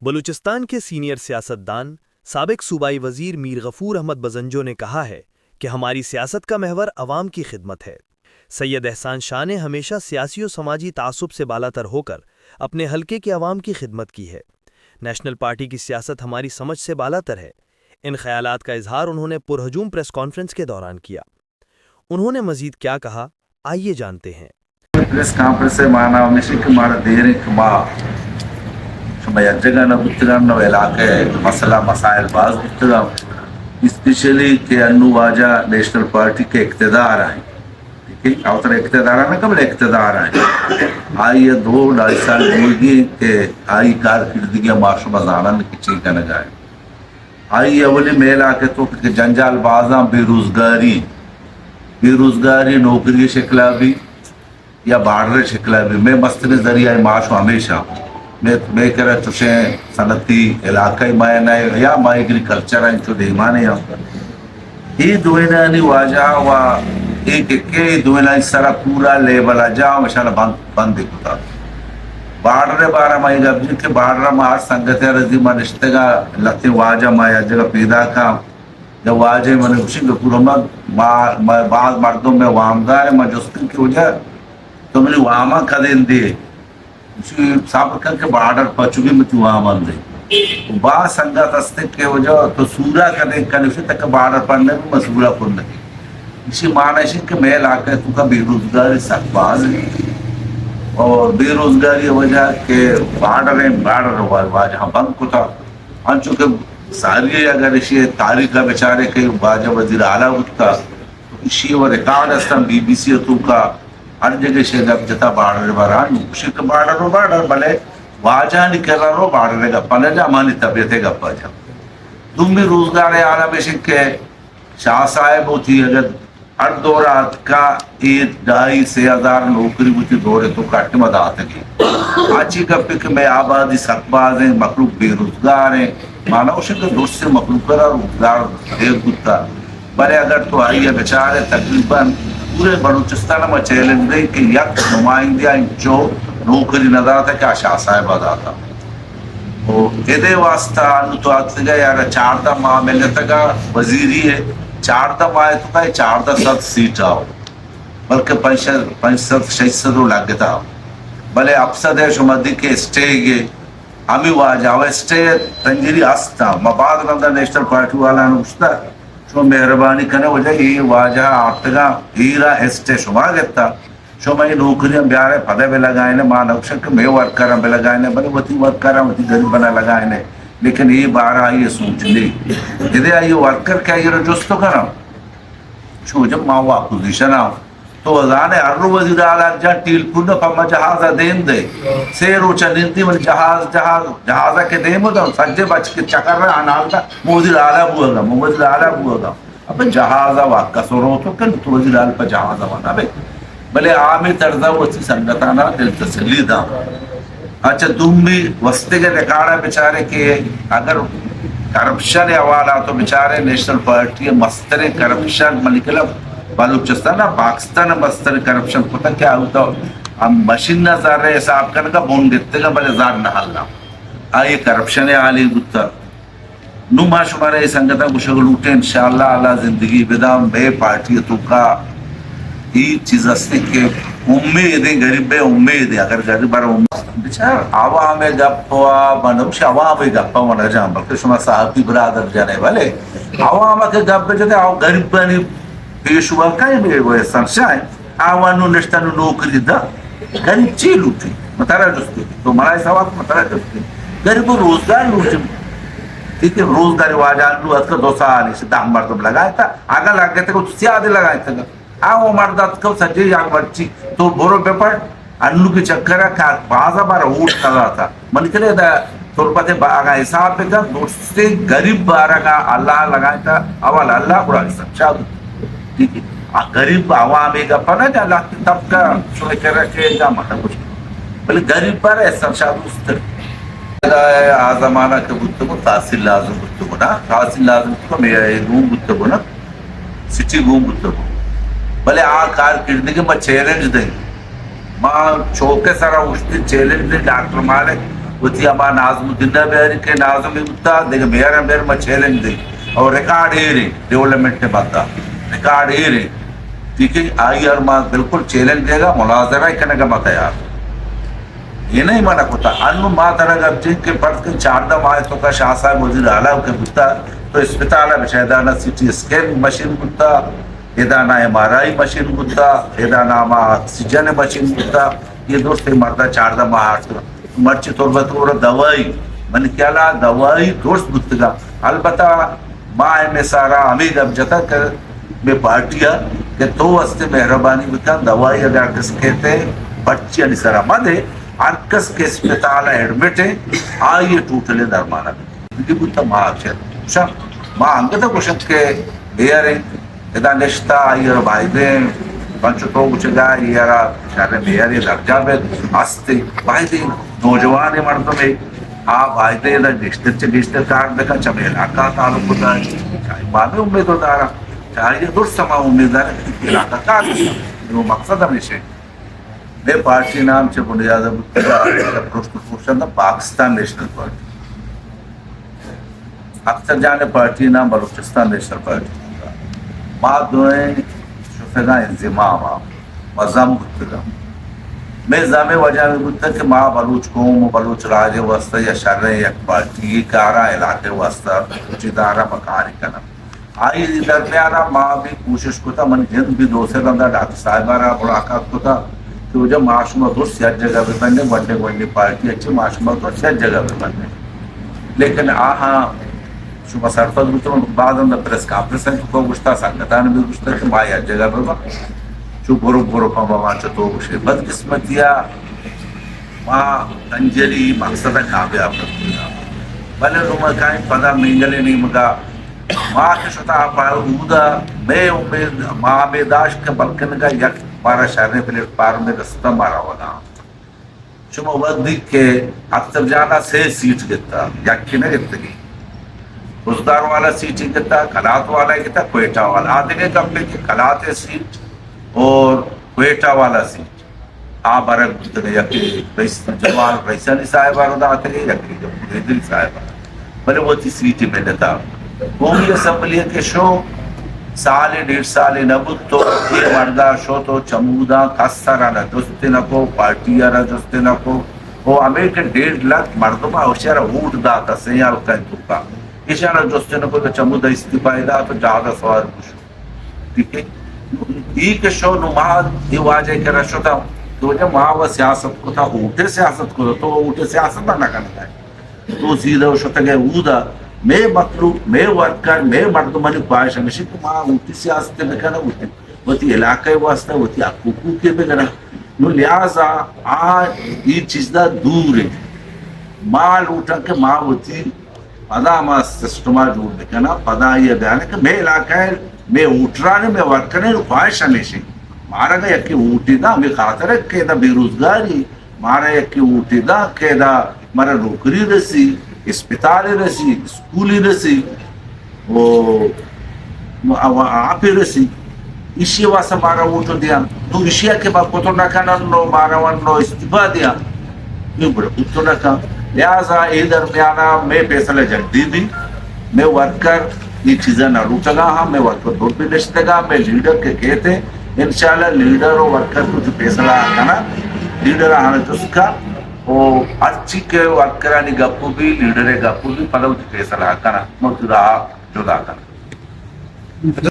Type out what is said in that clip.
بلوچستان کے سینئر سیاستدان سابق صوبائی وزیر میر غفور احمد بزنجو نے کہا ہے کہ ہماری سیاست کا محور عوام کی خدمت ہے۔ سید احسان شاہ نے ہمیشہ سیاسی و سماجی تعصب سے بالاتر ہو کر اپنے حلقے کے عوام کی خدمت کی ہے۔ نیشنل پارٹی کی سیاست ہماری سمجھ سے بالاتر ہے۔ ان خیالات کا اظہار انہوں نے پرہجوم پریس کانفرنس کے دوران کیا۔ انہوں نے مزید کیا کہا، آئیے جانتے ہیں۔ پریس کانفرنس سے مانا ہمیشہ کہ مارا دیر کما شما جگہ نہ گفتگان نہ علاقے مسئلہ مسائل باز گفتگان اسپیشلی کہ انو واجہ نیشنل پارٹی کے اقتدار آئیں، ٹھیک ہے، اوتر اقتدار آنا قبل اقتدار آئیں آئی یہ 2-2.5 سال ہوگی کہ آئی کارکردگی معاشر مزانن کی چیز کا نگائے آئی اولی میل آ کے تو کہ جنجال بازاں بے روزگاری نوکری شکلہ بھی یا بارڈر شکلہ بھی میں مستن ذریعہ معاش ہمیشہ میں کرا چوشیں صنعتی علاقائی مائنہ یا ما ایگریکلچر ہیں چو دیمانے ہیں یہ دوینانی واجہ و ایک دوینانی سارا پورا لیبل جا مشانہ بند کتا بارڈر بارہ مائی گا بجن کہ بارڈر ماہ سنگت رضی ما نشتگا لگتے واجہ ما یا جگہ پیدا کا جب واجہ میں نے خوشی کہ پورا بعض مردوں میں وامدار ہے ما جسکن کی وجہ تو میں نے واما کھدین دے اسی سابقہ کے بارڈر پچوگی میں تو وامان دے با سنگت استک کے وجہ تو سورا کھدین کنفی تک بارڈر پڑھنے میں مسئولہ کن لگی اسی معنی ہے کہ میں علاقہ تو کا بے روزگاری سخت باز ہے اور بے روزگاری وجہ کہ بارڈر واجہ بند کو تھا انچو کہ ساری اگر اسی تاریخ کا بیچارے کہ واجہ وزیر اعلیٰ ہوتا اسی وہ ریکارڈ استا بی سی تو کا ہر جگہ سے جب جتا بارڈر باران اسی کے بارڈر بلے واجہ نکل رہا رو بارڈر گپا نہ جا ہمانی طبیعت گپا جا تم بھی روزگار اعلیٰ بے شک کے شاہ صاحب ہوتی اگر ہر دورات کا 1-2.5 ہزار نوکری ہوتی دورے تو کٹ مد آتا گی آچی گپے کہ میں آبادی سکباز ہیں مخلوق بے روزگار ہیں مانا اسے کہ دوست سے مخلوق کرا روزگار دیر گتا بلے اگر تو آئی ہے بیچارے تقریباً پورے بلوچستان میں چیلنج دے کہ یک نمائندہ جو نوکری نظر تھا کہ شاہ صاحب آتا ادھے واسطہ انو تو آتے گا یار 4 ماہ میں لیتا گا وزیری ہے 4 ماہ تو کہا 400 سیٹ آؤ بلکہ 500-600 لگتا بلے افسد ہے شمدی کے اسٹے گئے ہمیں واجہ وہ اسٹے تنجیری ہستا مباد رندہ نیشنل پارٹی والا نوشتا شما مہربانی کرنے وجہ یہ واجہ آتگا ہیرا اسٹے شما گتا شما یہ نوکریاں بیارے پدے بھی لگائنے ماں نوشن کہ میں ورکراں بھی لگائنے بلے وطی ورکراں وطی غریب بنا لگائنے لیکن یہ بارہ آئیے سوچ لی ادھے آئیے ورکر کیا یہ رجستو کرنا شو جب ماں وہ اپوزیشن آؤ تو وزانے ہر وزیر اعلیٰ جہاں ٹیل پورنا پا جہازہ دین دے سیر روچہ ننتی من جہازہ کے دیں ہوتا سجے بچ کے چکر رہا آنال دا وزیر اعلیٰ بوگا وزیر اعلیٰ بوگا اب جہازہ واقع سورو تو کن تو وزیر اعلیٰ پا جہازہ وانا بلے عامی طرزہ وسی سنگتانا دل تسلی دا اچھا تم بھی وستے کے ریکارڈہ بیچارے کہ اگر کرپشن حوالہ تو بیچارے نیشنل پارٹی مستر کرپشن ملکلہ بلوچستان پاکستان مستر کرپشن پتہ کیا ہوتا ہم مشین نہ زار رہے حساب کرنے کا بون دیتے گا بلے زار نہ حلنا آئیے کرپشن عالی گتا نو ما شمارے سنگتہ کو شغل اٹھے انشاءاللہ اللہ زندگی بداؤں بے پارٹی تو کا یہ چیز استے کہ امیدیں غریب امیدیں اگر غریب بارا امید بچار عوام گپا بنوش عوام گپا منا جام بلکہ شما صاحبی برادر جانے والے عوام کے گپ جاتے غریب بانی پیش ہوا کئی بھی وہ احسان شاہ آوانو نشتانو نوکری دا غریب چی لوٹی مطارہ جستے تو مرائی سوال مطارہ جستے غریب روزگار لوٹی ٹھیک ہے روزگاری واجان لو از کا 2 سال اسے 10 مردم لگایا تھا آگا لگ گئے تھے کچھ سیادے لگایا تھا آو مردات کو سجے جاگ مرچی تو بورو پیپر انو کی چکرہ کا بازا بارا اوٹ کھا تھا من کلے دا تربت آگا حساب پہ تھا دوستے غریب بارا کا اللہ لگایا تھا اول اللہ قرآن سب شاہد ٹھیک ہے غریب عوامی کا پناہ جا اللہ کی طبقہ شوئے کر رکھے جا مطلب کچھ بلے غریب پر احسان شاہد استر آزمانہ کے بودتگو تحصیل لازم بودتگو نا تحصیل لازم بودتگو میں گوم بودتگو نا سٹی گوم بودتگو بلے کار کردگی میں چیلنج دیں ماں چوکے سارا اوشتی چیلنج دیں ڈاکٹر مالک وتی اما نازم الدین بیاری کے نازم ہوتا دیکھ میرا میں چیلنج دی اور ریکارڈ ہی رہی ڈیولپمنٹ نے بنتا ریکارڈ ہی رہی ٹھیک ہے آئی اور ماں بالکل چیلنج دے گا مناظرہ ہی کرنے کا مت تیار یہ نہیں منع ہوتا ان ماں طرح اب جن کے پڑھ کے 4 ماہ تو کا شاہ صاحب وزیر اعلیٰ کے بتا تو اسپتال ہے شہدانہ سی ٹی اسکین مشین بتا ادانہ MRI مشین بتا ادانہ آکسیجن مشین بتا یہ دوست مردہ 4 ماہ مرچی طور پر دوائی من کیا لا دوائی دوست بتگا البتہ ماں میں سارا امید اب جتا کر میں پارٹیا کہ تو واسطے مہربانی بتا دوائی اگر کس کہتے بچی علی سرا مدے ارکس کے اسپتال ایڈمٹ ہے آئیے ٹوٹلے درمانہ بھی بتا ماں اچھا ماں انگتا کشت کے بیار ہے ادا نشتا آئی اور بھائی دیں پنچو تو کچھ گا یہ شہر بیاری درجہ بے آستے بھائی دیں نوجوان مردوں میں بھائی دیں نشتر کار دکھا چمے علاقہ تعلق ہوتا ہے ماں میں امید ہوتا رہا چاہیے درست سما امیدار ہے علاقہ کار وہ مقصد ہمیشہ میں پارٹی نام سے بنیاد پاکستان نیشنل پارٹی اکثر جانے پارٹی نام بلوچستان نیشنل پارٹی ماں دوئیں شفقہ انضمام مزم بتگا میں زامے وجہ میں بتا کہ ماں بلوچ قوم بلوچ راج واسطہ یا شر یک پارٹی یہ کارا علاقے واسطہ کچھ ادارہ مکانی کنا آئی درمیانہ ماں بھی کوشش کتا من ہند بھی دوسرے بندہ ڈاکٹر صاحبارہ ملاقات کتا کہ وہ جب معاشمہ تو صحت جگہ پہ بننے ونڈے پارٹی اچھی معاشمہ تو صحت جگہ پہ بننے لیکن آہاں شما سرفت بتوں بعد اندر پریس کانفرنس کو گشتا سنگتان بھی گشتا کہ ماں یا جگہ پہ با چو برو پا ماں چطو گشتے بدقسمتیا ماں انجلی مقصد کامیاب کرتا بلے رومہ کہیں پدا مینگلے نہیں مگا ماں کے شتا پاہو ہودا میں امید ماں میں داشت کے بلکن کا یک مارا شہرنے پلیٹ پار میں رستہ مارا ہونا شما وقت دیکھ کے اکتر جانا 6 سیٹ گتا یکی نہ گتا گی بزدار والا سیٹ ہی گتا کلات والا گتا کوئٹہ والا آدھے گئے کم پہ کہ کلات سیٹ اور کوئٹہ والا سیٹ برک گتا گئے یکی جمال ریسانی صاحبہ رہا آتے گئے یکی جمہوری دل صاحبہ بلے وہ تی سیٹی میں نتا قومی اسمبلی کے شو سال 1.5 سال نبود تو یہ مردہ شو تو چمودہ کسر آنا جستے نکو پارٹی آنا جستے نکو وہ امریکن 1.5 لاکھ مردمہ ہوشیارہ ووٹ داتا سیال کا انتوکا اشارہ جستے نکو تو چمودہ استفائی دا تو جادہ سوار پوشو ٹھیک ہے ایک شو نماز یہ واجہ کرا شو تھا تو جب وہاں وہ سیاست کو تھا اوٹے سیاست کو تھا تو وہ اوٹے سیاست نہ کرتا ہے تو سیدھا شو تھا کہ اودا میں مطلوب میں ورکر میں مردمانی خواہش ہمیشہ کہ ماں اوٹی سیاست میں کہنا وہ تی علاقے واسطہ وہ تی حقوق کے میں کہنا نو لہذا یہ چیز دا دور ہے ماں لوٹا کہ ماں وہ تی پدا ماں سسٹما جوڑ دے کہنا پدا یہ بیان ہے کہ میں علاقہ ہے میں اوٹرانے میں ورکرنے خواہش ہمیشہ مارا گا یکی اوٹی دا ہمیں خاطر ہے کہ دا بے روزگاری مارا یکی اوٹی دا کہ دا مارا نوکری رسی اسپتالی رسی اسکولی رسی آپ رسی اسی واسطہ مارا ووٹو دیا تو اسی کے بعد کتو نکانا نو مارا ونو استفا دیا کیوں بڑا کتو نکا لہذا ای درمیانا میں پیسلے جگدی دی میں ورکر یہ چیزیں نہ روٹا گا ہاں میں ورکر دور پہ نشتے گا میں لیڈر کے کہتے انشاءاللہ لیڈر اور ورکر کو جو پیسلہ آکانا لیڈر آنا جس کا وہ اچھی کے ورکرانی گپو بھی لیڈر گپو بھی پلو جو پیسلہ آکانا مجھے رہا جدا آکانا